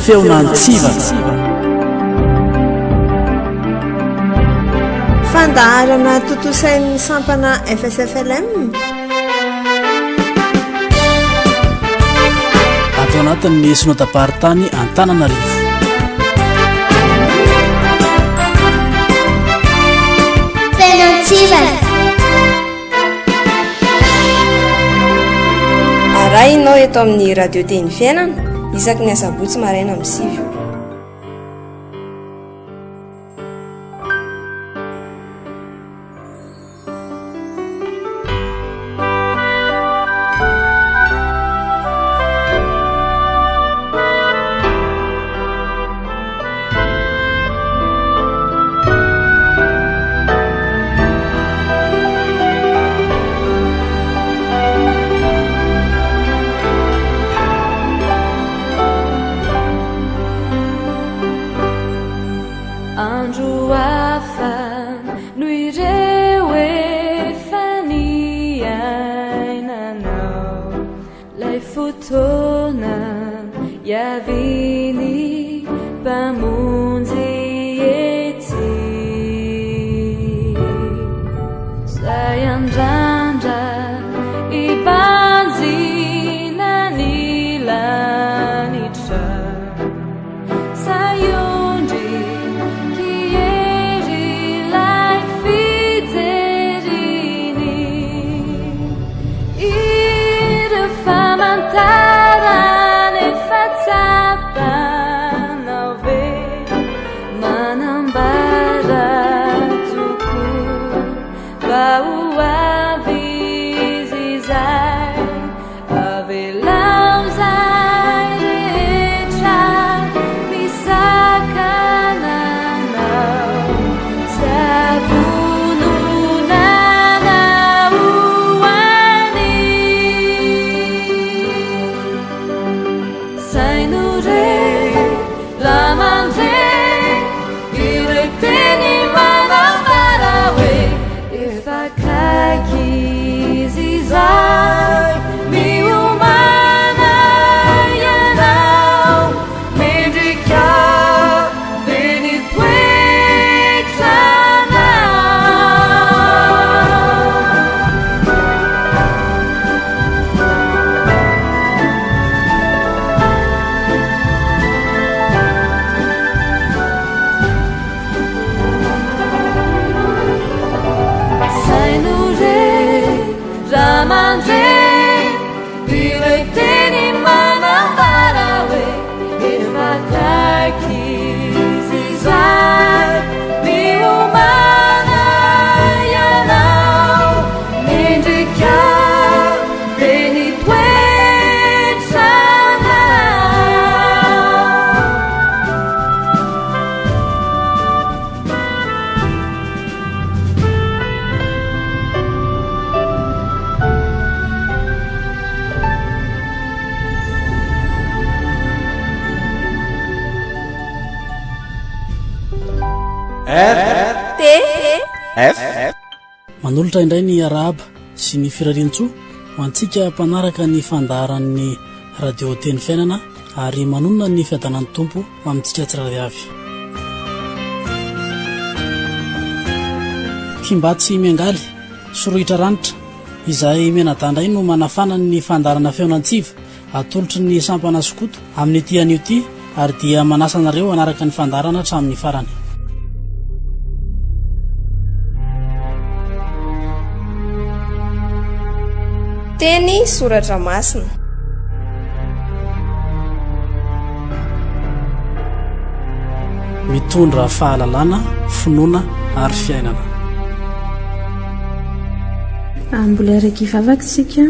feonantsivana fandaharana totosain'ny sampana FSFLM atao anatin'ny sonotaparitany Antananarivo. Feonantsivana arahinao eto amin'ny radio teny fiainana isaky ny asabotsy maraina amin'ny 7. manolotra indray ny araba sy ny firarian-tsoa ho antsika mpanaraka ny fandaharan'ny radio teny fiainana ary manonona ny fiadanan'ny tompo amintsika tsirairay avy. Kimbatsy miangaly sorohitra ranitra izay menadandray no manafana ny fandaharana feonantsiva atolotry ny sampana sokoto amin'ny ity anio ity ary dia manasanareo anaraka ny fandaharana hatramin'ny farany. Teny soratra masina mitondra fahalalana, finoana ary fiainana. Mbola araiky vavaka isika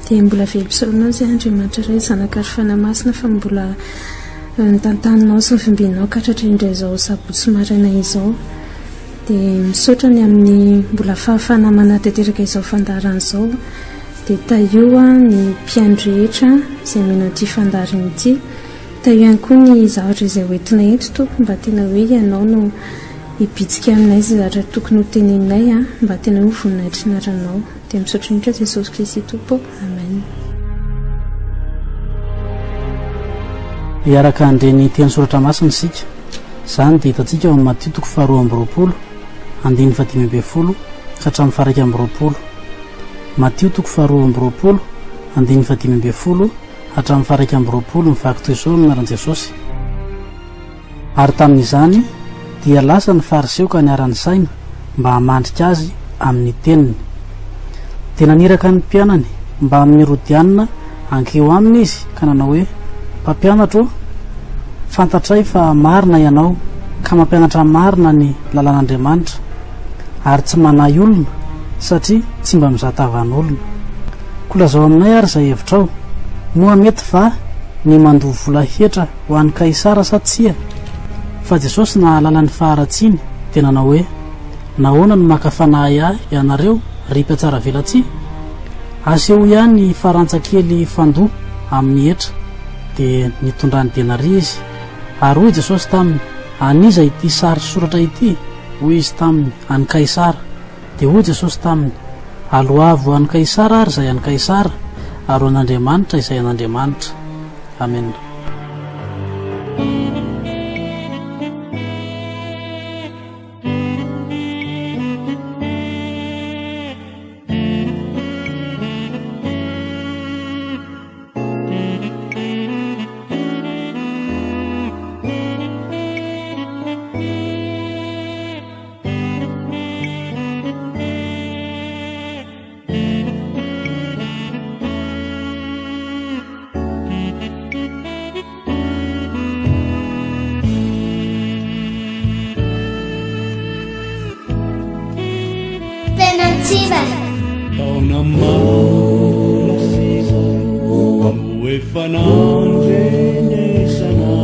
dia mbola velompisorona azy Andriamanitra iray zanakary fanamasina fa mbola nitantaninao sy nifimbinao katratra indray izao sabotsy maraina izao dia misaotra ny amin'ny mbola fahafana manatanteraka izao fandaharana izao dia taioa ny mpiandry rehetra izay mino ity fandaharana ity, taio ihany koa ny zavatra izay hoentinay eto tompo mba tena hoe ianao no hibitsika aminay izay zavatra tokony ho teneninay mba tena ho voninahitry naranao dia misaotra indrindra Jesosy Kristy tompo, amen. iaraka andreny teny soratra masina sika zany dia hitantsika amin'ny Matthieu 2:20 andiny 5:20 ka hatramin'ny faraika amby 20. Matthieu 2:20 andiny 5:20 hatramin'ny faraika amby 20 mivaky toy izao amin'ny anaran'i Jesosy. Ary tamin'izany dia lasa ny fariseo ka niarany saina mba hamandrika azy amin'ny teniny. Tena niraka ny mpianany mba amin'ny Herodianina ankeo aminy izy ka nanao hoe, mpampianatra ô, fantatray fa marina ianao ka mampianatra marina ny lalàn'Andriamanitra ary tsy manahy olona satria tsy mba mizatavan'olona. Kolazao aminay ary izay hevitrao, moa mety va ny mandovo vola hetra ho an'ny Kaisara sa tsia? Fa Jesosy nahalala ny faharatsiany dia nanao hoe, nahoana no maka fanahy ahy ianareo ry mpiatsara velatsia? Aseho ihany farantsakely fandoa amin'ny hetra dia nitondrany denaria izy. Ary hoy Jesosy taminy, aniza ity sary soratra ity? Hoy izy taminy, an'ny Kaisara. Dia hoy Jesosy taminy, aloavo an'ny Kaisara ary izay an'ny Kaisara, ary ho an'Andriamanitra izay an'Andriamanitra. Amen. Taona maro sisa no efa nandrenesana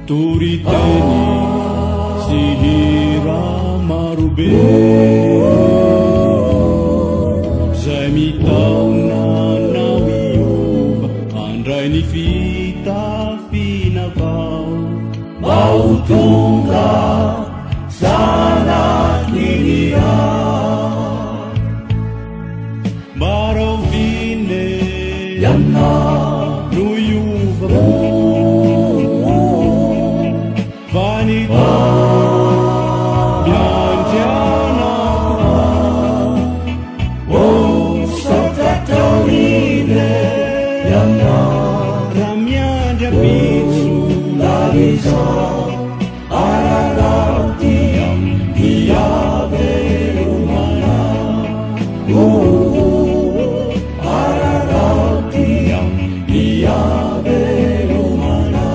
toriteny sy hira marobe zay mitaona nao iova andray ny fitafinavao mba ho tonga zanak'Ilia marovine yana no iova vanita miandiana o satrataurine yana raha miandry apitso laliza ararauti iavelumana ararauti iavelumana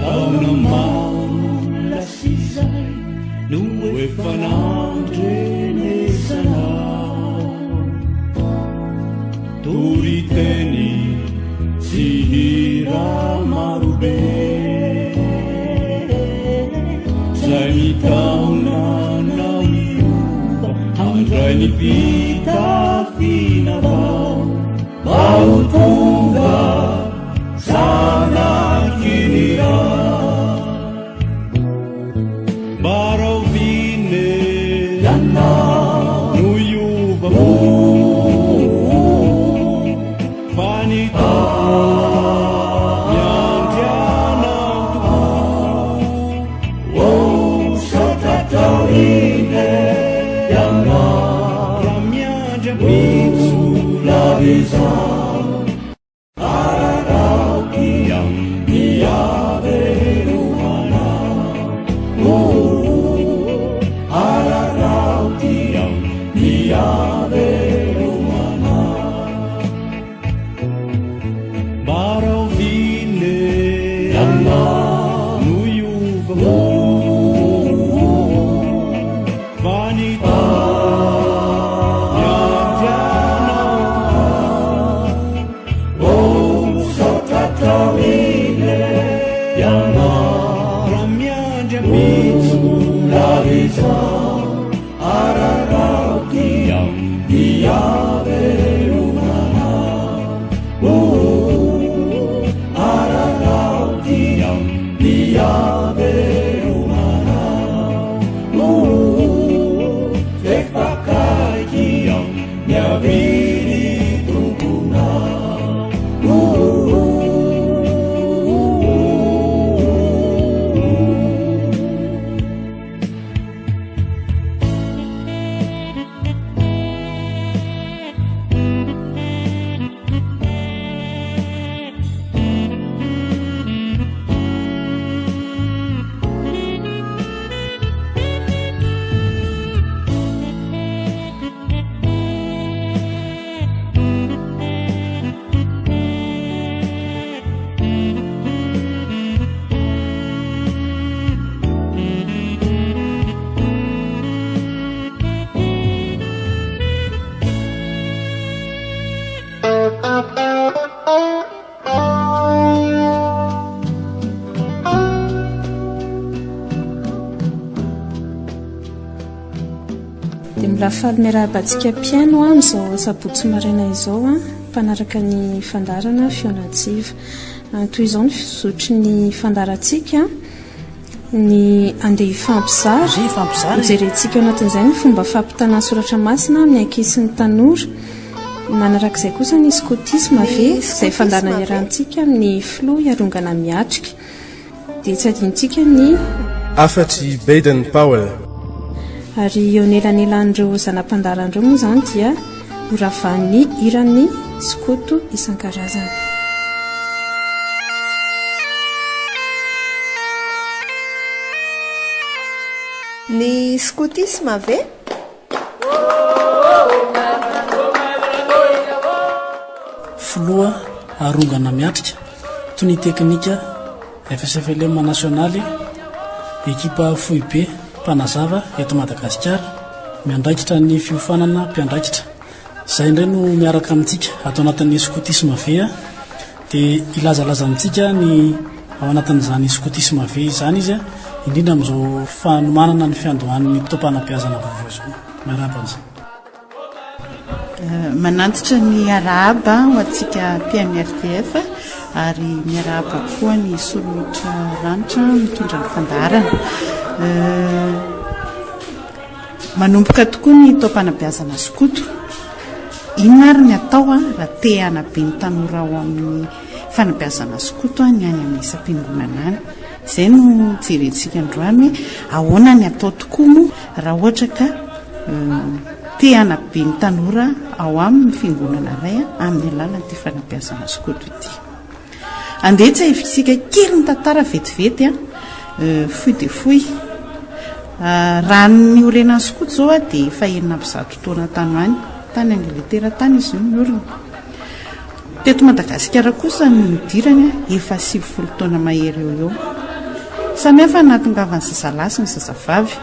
taona maro lasizay no efa nandrenesana toriteny sy hira marobe zay mitaona nao iova andray ny fitafinavao mba ho tonga zanak'Ilia marovine yana no iova vanita miandiana o satrataurine yana raha miandry apitso laliza vanita miandiana Lavisa Araraukiam Diave Rumana Araraukiam Diave Rumana Ekpakakiam Nyaviri Tumpuna dia milafaly miarahabantsika piano amin'izao sabotsy maraina izao mpanaraka ny fandarana fionajiva toy izao ny fizotry ny fandarantsika ny andeha ifampizary jerentsika ao anatin'izay ny fomba fampitana soratra masina ny ankisyny tanora manarak'izay kosa ny skotisma ave izay fandarana iarahantsika amin'ny flo iarongana miatrika dia tsy adintsika ny afatry Baden Powell ary eo nelanelan'ireo zanam-pandaran'ireo moa izany dia horavan'ny iran'ny skoto isan-karazany. Ny skotisma ve? Filoa arongana miatrika toy ny teknika FSFLM nasionaly ekipa fohy be mpanazava eto Madagasikara miandraikitra ny fiofanana mpiandraikitra izay indray no miaraka amintsika atao anatin'ny skotisma ve dia ilazalaza amintsika ny ao anatin'izany skotisma ve izany izy indrindra amin'izao fanomanana ny fiandohan'ny mpitoam-panabeazana vaovao izao miaraban'izay manantitra ny arahaba ho antsika PMRTF ary miarahaba koa ny soratra ranitra mitondra ny fandarana manomboka tokoa ny tao-panabeazana skoto inona ary ny atao raha te hanabe ny tanora ao amin'ny fanabeazana skoto ny any amin'ny isam-piangonana any izay no jerentsika androany hoe ahoana ny atao tokoa moa raha ohatra ka te hanabe ny tanora ao amin'ny fiangonana iray amin'ny alalan'ity fanabeazana skoto ity andeha tsy haifitsika kely ny tantara vetivety fohy dia fohy raha ny orenan'ny skoto zao dia efa 900 taona tany tany Angletera tany izy io niorina teto Madagasikara kosa ny midirany efa 70 taona mahery eo samihafa natongavany zazalahy sy ny zazavavy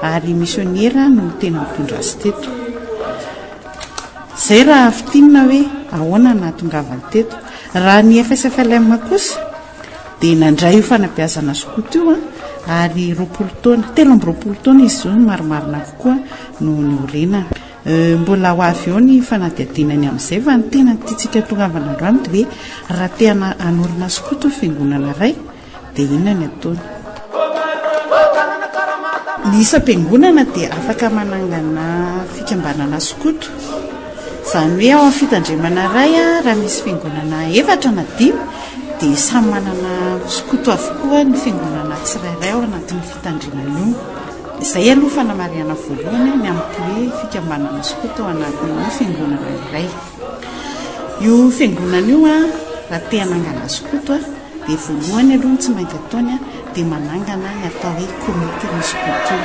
ary missioniera no tena mitondra azy teto izay raha fitinina hoe ahoana natongavany teto raha ny FSFLM kosa dia nandray io fanabeazana skoto io ary 20 taona 13 taona izy zao maromarina avokoa no ny orenana mbola ho avy eo ny fanadihadinany amin'izay fa ny tena tiantsika tongavana androany dia hoe raha te hanorina skoto fiangonana iray dia inona ny ataony ny isam-piangonana dia afaka manangana fikambanana skoto izany hoe ao amin'ny fitandremana iray raha misy fiangonana 4 na 5 dia samy manana skoto avokoa ny fiangonana tsirairay ao anatin'ny fitandremana io izay aloha fanamariana voalohany ny amin'ny fikambanana skoto ao anatin'ny fiangonana iray io fiangonana io raha te hanangana skoto dia voalohany aloha tsy mainka ataony dia manangana ny atao hoe komite ny skoto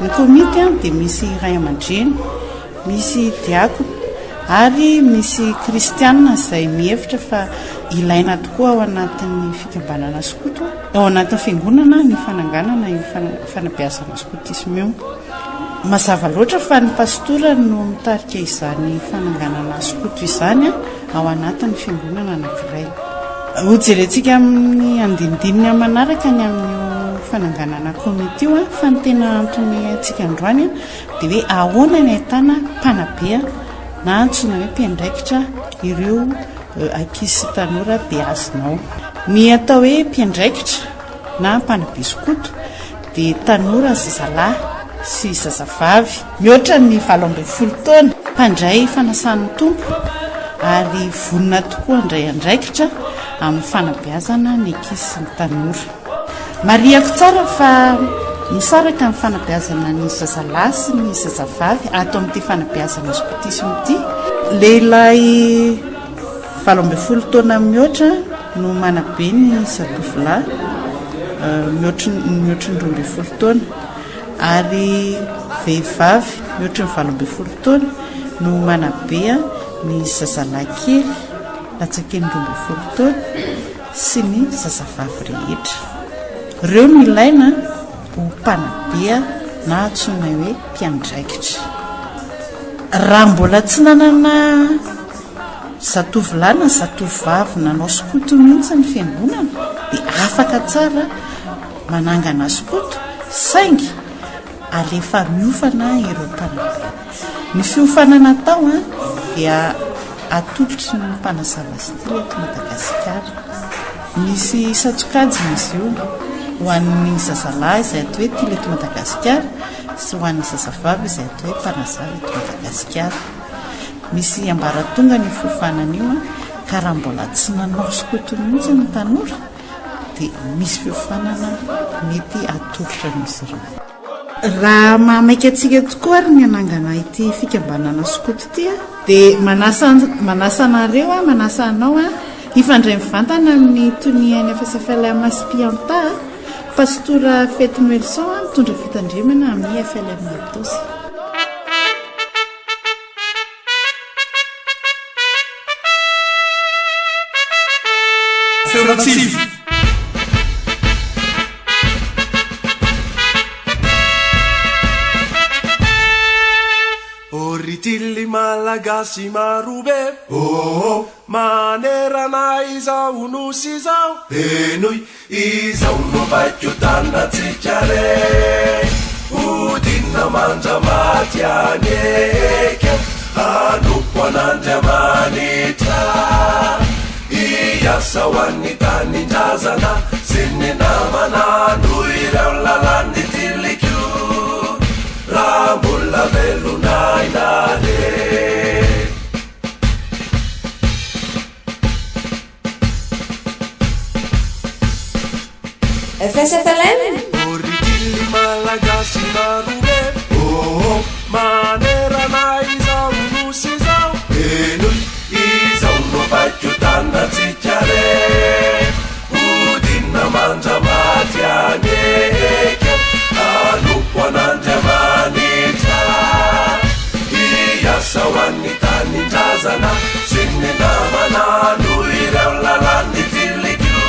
ny komite dia misy ray aman-dreny misy diakona ary misy kristianina izay mihevitra fa ilaina tokoa ao anatin'ny fikambanana skoto ao anatin'ny fiangonana ny fananganana io fanabeazana skotisma io mazava loatra fa ny pastora no mitarika izany fananganana skoto izany ao anatin'ny fiangonana anankiray ho jerentsika amin'ny andinidininy manaraka ny amin'ny fananganana komity io fa ny tena antony antsika androany dia hoe ahoana ny ahitana mpanabea na antsoina hoe mpiandraikitra ireo ankizy sy tanora dia azonao. Ny atao hoe mpiandraikitra na mpanabe sokoto dia tanora zazalahy sy zazavavy mihoatra ny 17 taona mpandray fanasan'ny tompo ary vonina tokoa andray andraikitra amin'ny fanabeazana ny ankizy sy ny tanora. Mariako tsara fa misaraka amin'ny fanabeazana ny zazalahy sy ny zazavavy ato amin'ity fanabeazana skotismo ity. Lehilahy 17 taona mihoatra no manabe ny zatovolahy mihoatra ny 12 taona ary vehivavy mihoatra ny 17 taona no manabe ny zazalahy kely latsakeny 12 taona sy ny zazavavy rehetra. Ireo no ilaina ho mpanabea na antsoina hoe mpiandraikitra. Raha mbola tsy nanana zatovolahy na zatovavy nanao skoto mihitsy ny fiangonana dia afaka tsara manangana skoto saingy alefa miofana ireo mpanabea. Ny fiofanana tao dia atolotry ny mpanazava azy ity eto Madagasikara. Misy satsokajy izy io ho an'ny zazalahy izay atao hoe tily eto Madagasikara sy ho an'ny zazavavy izay atao hoe mpanazava eto Madagasikara. Misy ambaratonga ny fiofanana io ka raha mbola tsy nanao skoto mihitsy ny tanora dia misy fiofanana mety atolotra amin'izy ireo. Raha mahamaika antsika tokoa ary ny anangana ity fikambanana skoto ity dia manasa anao hifandray mivantana amin'ny tony any FSFLA Maspianta Pastora Fety Melson mitondra fitandremana amin'ny FLM Matosy. Feuratsivo Oritili malagasy marobe manerana izao nosy izao enoy izao novaikiotannatsika re odinna manjamaty anyeke anoko an'Andriamanitra iasa ho an'ny tanindrazana sy ny namana no ireo lalany tiliko raha mbola velona inare. FSFLM Oritili malagasy marobe manerana izao nosy izao enoy izao novaikiotannatsika re odinna manjamaty anyeke anoko an'Andriamanitra iasa ho an'ny tanindrazana sy ny namana no ireo lalany tiliko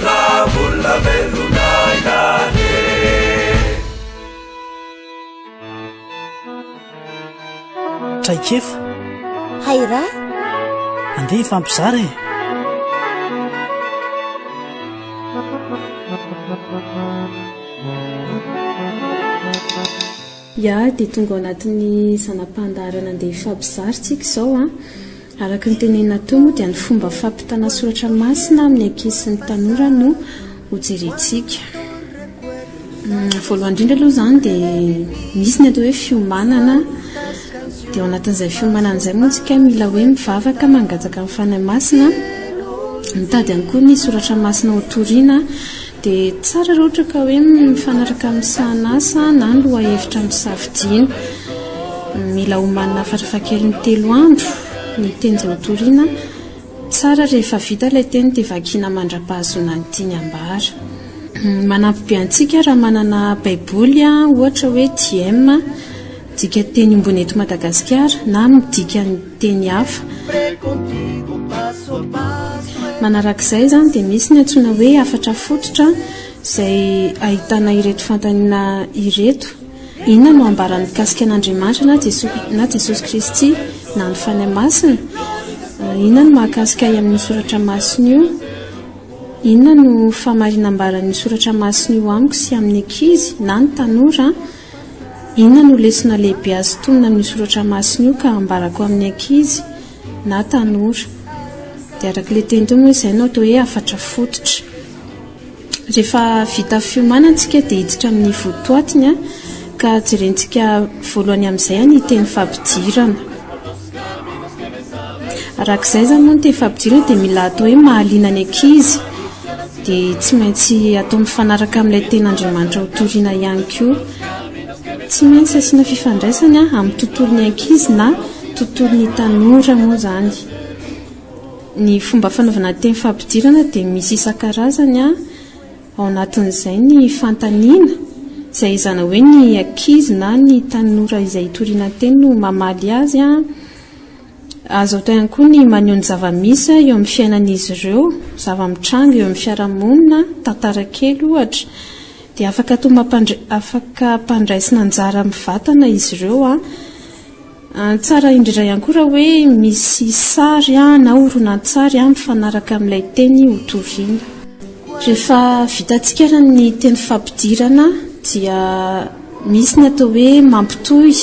raha mbola velona inare. Traikefa haira andeha hifampizara e. Ia dia tonga ao anatin'ny zanam-pandarana andeha hifampizaritsika izao araka ny tenena teo moa dia ny fomba fampitana soratra masina amin'ny ankizy sy ny tanora no hojerentsika. Voalohany indrindra aloha izany dia misy ny atao hoe fiomanana dia ao anatin'izay fiomanana izay moa tsika mila hoe mivavaka mangataka amin'ny fanahy masina mitady ihany koa ny soratra masina ho toriana dia tsara raha ohatra ka hoe mifanaraka amin'ny sahanasa na ny lohahevitra misafidiana. Mila homanina farafahakeliny 3 andro ny teny izay ho toriana. Tsara rehefa vita ilay teny dia vakiana mandra-pahazoana ny tiany ambara. Manampy be antsika raha manana baiboly ohatra hoe DM dika teny ombony eto Madagasikara na midika ny teny hafa. Manarak'izay izany dia misy ny antsoina hoe 4 fototra izay ahitana ireto fantaniana ireto. Inona no ambarany mikasika an'Andriamanitra na Jesosy Kristy na ny fanahy masina. Inona no mahakasika amin'ny soratra masina io inona no famarinam-baran'ny soratra masina io amiko sy amin'ny ankizy na ny tanora? Inona no lesona lehibe azo tonona amin'ny soratra masina io ka ambarako amin'ny ankizy na tanora? Dia arak'ilay teny teo moa izay no atao hoe afatra fototra. Rehefa vita fiomanantsika dia hiditra amin'ny votoatiny ka jerentsika voalohany amin'izay ny teny fampidirana. Arak'izay izany moa ny teny fampidirana dia mila atao hoe mahaliana ny ankizy, dia tsy maintsy atao mifanaraka amin'ilay ten'Andriamanitra ho toriana ihany koa. Tsy maintsy asiana fifandraisana amin'ny tontolon'ny ankizy na tontolon'ny tanora moa izany. Ny fomba fanaovana teny fampidirana dia misy isan-karazany. Ao anatin'izay ny fantaniana, izay izana hoe ny ankizy na ny tanora izay toriana teny no mamaly azy. Azo atao ihany koa ny maneho ny zava-misy eo amin'ny fiainan'izy ireo, zava-mitranga eo amin'ny fiarahamonina, tantara kely ohatra. Dia afaka ampandraisina anjara mivatana izy ireo. Tsara indrindra ihany koa raha hoe misy sary na horonan-tsary mifanaraka amin'ilay teny ho toriana. Rehefa vitantsika ny teny fampidirana dia misy ny atao hoe mampitohy,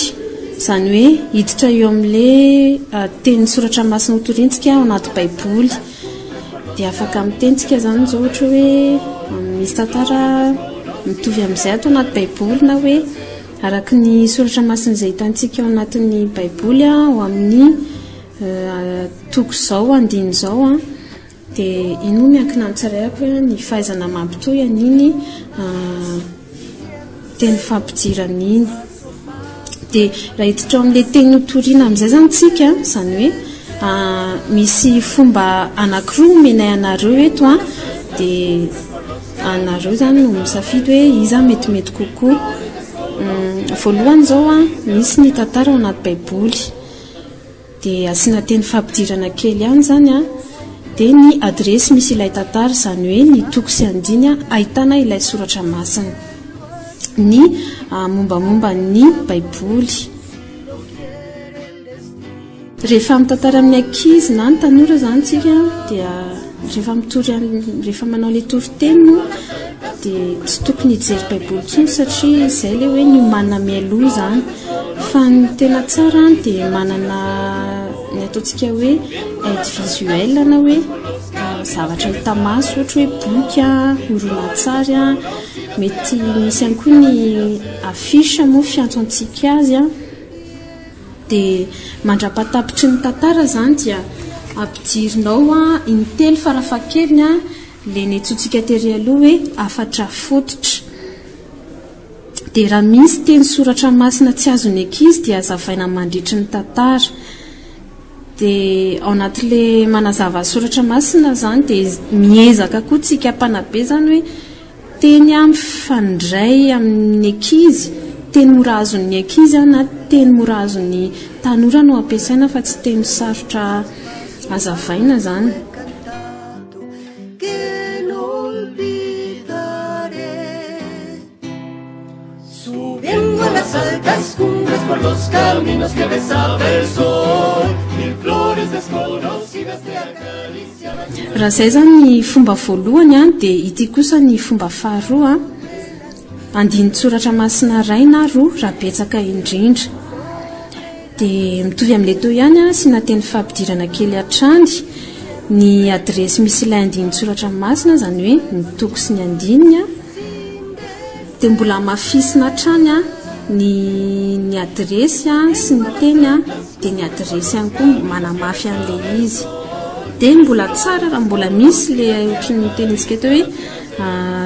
izany hoe hiditra eo amin'ilay teny soratra masina ho toriantsika ao anaty baiboly. Dia afaka mitentsika izany izao ohatra hoe misy tantara mitovy amin'izay atao anaty baiboly na hoe araka ny soratra masina izay hitantsika ao anatin'ny baiboly ao amin'ny toko izao, andiny izao. Dia iny moa miankina amin'ny tsirairay hoe ny fahaizana mampitohy an'iny teny fampidirana iny. Dia raha hiditra amin'ilay teny toriana amin'izay izany tsika, izany hoe misy fomba anankiroa omenay anareo eto, dia anareo izany no misafidy hoe iza metimety kokoa. Voalohany izao misy ny tantara ao anaty baiboly, dia asiana teny fampidirana kely ihany izany. Dia ny adresy misy ilay tantara, izany hoe ny toko sy andiny ahitana ilay soratra masina, ny mombamomba ny baiboly. Rehefa mitantara amin'ny ankizy na ny tanora izany tsika dia rehefa manao ilay toriteny dia tsy tokony hijery baiboly intsony, satria izay ilay hoe ny manana mialoha izany. Fa ny tena tsara dia manana ny ataontsika hoe aide visuelle na hoe zavatra hita maso, ohatra hoe boky, horonan-tsary, mety misy ihany koa ny afisha moa fiantso antsika azy. Dia mandrapatapitry ny tantara izany dia ampidirinao intelo farafahakeliny ilay netsotsika tery aloha hoe afatra fototra. Dia raha misy teny soratra masina tsy azon'ny ankizy dia azavaina mandritry ny tantara. Dia ao anatin'ilay manazava soratra masina izany dia miezaka koa tsika mpanabe izany hoe teny mifandray amin'ny ankizy, teny mora azon'ny ankizy na teny mora azon'ny tanora no ampiasaina fa tsy teny sarotra azavaina izany. Las cumbres por los caminos que besaba el sol, mil flores desconocidas te acariciaban. Raha izay izany ny fomba voalohany dia ity kosa ny fomba faharoa. Andiny soratra masina iray na roa raha betsaka indrindra. Dia mitovy amin'ilay teo ihany sy na teny fampidirana kely hatrany ny adresy misy ilay andiny soratra masina, izany hoe ny toko sy ny andininy. Dia mbola mafisina hatrany ny adresy sy ny teny, dia ny adresy ihany koa manamafy an'ilay izy. Dia mbola tsara raha mbola misy ilay ohatry ny tenitsika teo hoe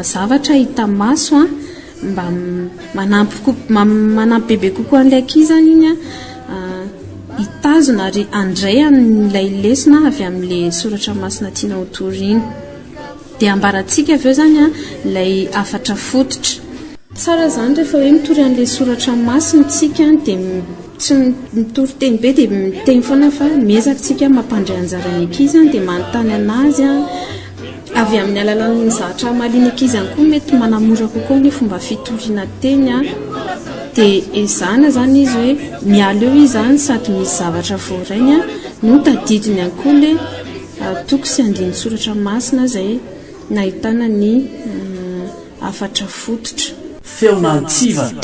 zavatra hita maso mba manampy bebe kokoa an'ilay ankizy iny hitazona ary andray an'ilay lesona avy amin'ilay soratra masina tiana ho toriana. Dia ambarantsika avy eo izany ilay afatra fototra. Tsara izany rehefa hoe mitory an'ilay soratra masina tsika dia tsy mitory teny be dia miteny foana fa miezaka tsika mampandray anjara ny ankizy dia manontany anazy avy amin'ny alalan'ny zavatra mahaliana ankizy ihany koa mety manamora kokoa ny fomba fitoriana teny. Dia ezahana izany izy hoe mialo eo izy izany sady misy zavatra voarainy no tadidiny ihany koa ilay toko sy andiny soratra masina izay nahitana ny afatra fototra feonantsivana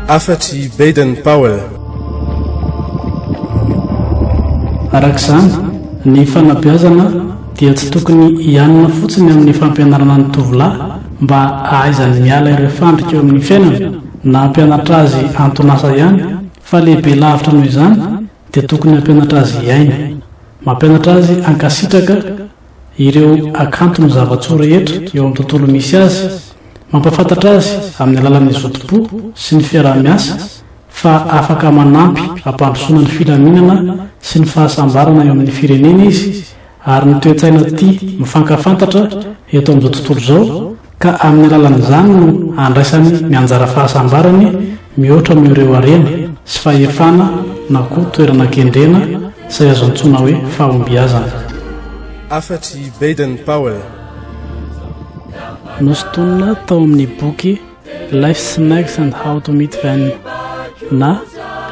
afatry Baden Powell. Arak'izany ny fanabeazana dia tsy tokony hianina fotsiny amin'ny fampianarana ny tovolahy mba ahaizany miala ireo fandrika eo amin'ny fiainana na ampianatra azy antonasa ihany, fa lehibe lavitra noho izany dia tokony hampianatra azy iaina, mampianatra azy ankasitraka ireo akanto ny zava-tsoa rehetra eo amin'ny tontolo misy azy, mampafantatra azy amin'ny alalan'ny zotopo sy ny fiaraha-miasa fa afaka manampy hampandrosoana ny filaminana sy ny fahasambarana eo amin'ny firenena izy, ary ny toe-tsaina tia mifankafantatra eto amin'izao tontolo izao ka amin'ny alalan'izany no andraisany ny anjara fahasambarany mihoatra amin'ireo harena sy fahefana na koa toerana kendrena izay azo antsoina hoe fahombiazana. Afatry Baden Powell. Nosotonina tao amin'ny boky Life Snakes and How to Meet Them na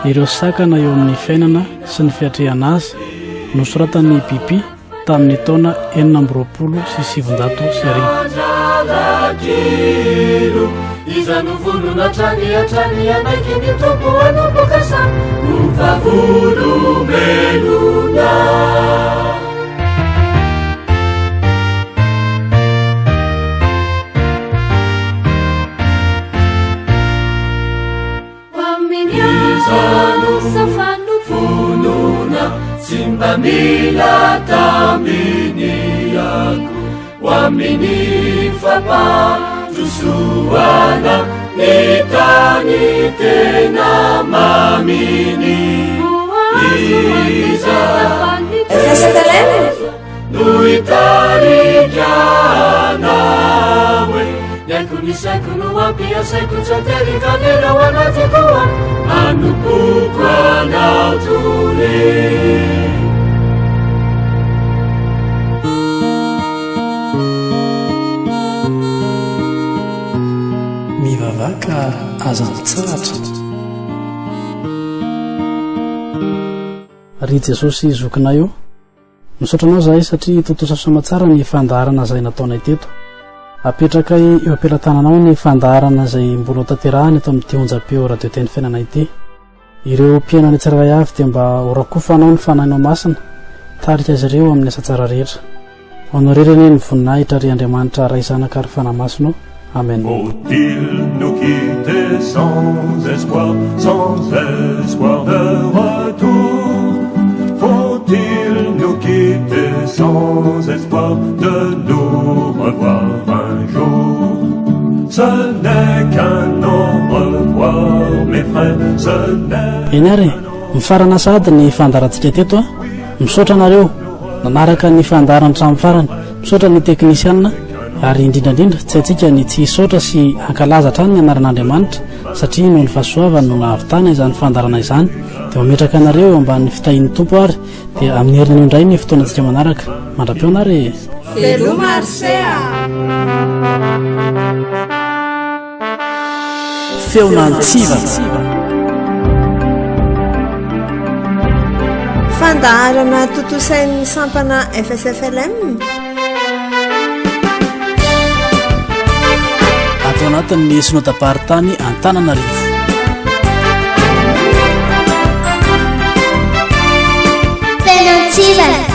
ireo sakana eo amin'ny fiainana sy ny fiatrehana azy, nosoratan'ny Bibi tamin'ny taona 1970. Izano volona atrany anaiky ny tompo anobokasa uvavolomelona Izano fununa simba mila taminiako wamini fapa tusuana nitani tena mamini Iza nuitarikanawe Nyakunisaiku nuwapia saiku chateri kanera wanatikuwa Anupukwa na utule Mivavaka azantsaratra ry Jesosy zokina io misaotranao zahay satria totosasoama tsara ny fandaharana izay nataonay teto. Apetraka eo ampelantananao ny fandaharana izay mbola tanterahany eto amin'ny onjam-peo radio teny fiainana ity. Ireo mpiainana tsirairay avy dia mba horakofanao ny fanahinao masina, tarika azy ireo amin'ny asa tsara rehetra. Honorerany ny voninahitra ry Andriamanitra ray zanaka ary fanamasinao. Amen. Faut-il nous quitter sans espoir de retour? Faut-il nous quitter sans espoir de nous revoir un jour? Ce n'est qu'un au revoir, mes frères, ce n'est... Eny ary, mifarana sady ny fandarantsika teto a, misaotra nareo nanaraka ny fandarana hatramin'ny farany, misaotra ny teknisianina, ary indrindrandrindra tsy haitsika ny tsy hisaotra sy ankalaza hatrany ny anaran'Andriamanitra satria noho ny fahasoavany no nahavitana izany fandarana izany, dia mametraka anareo eo ambanin'ny fitahin'ny tompo ary dia amin'ny herinana indray ny fotoanantsika manaraka. Mandra-peo nare. Veloma Arsea. Feonantsivana. Fandaharana totosain'ny sampana FSFLM. Ato anatin'ny sinodam-paharitany Antananarivo. Feonantsivana.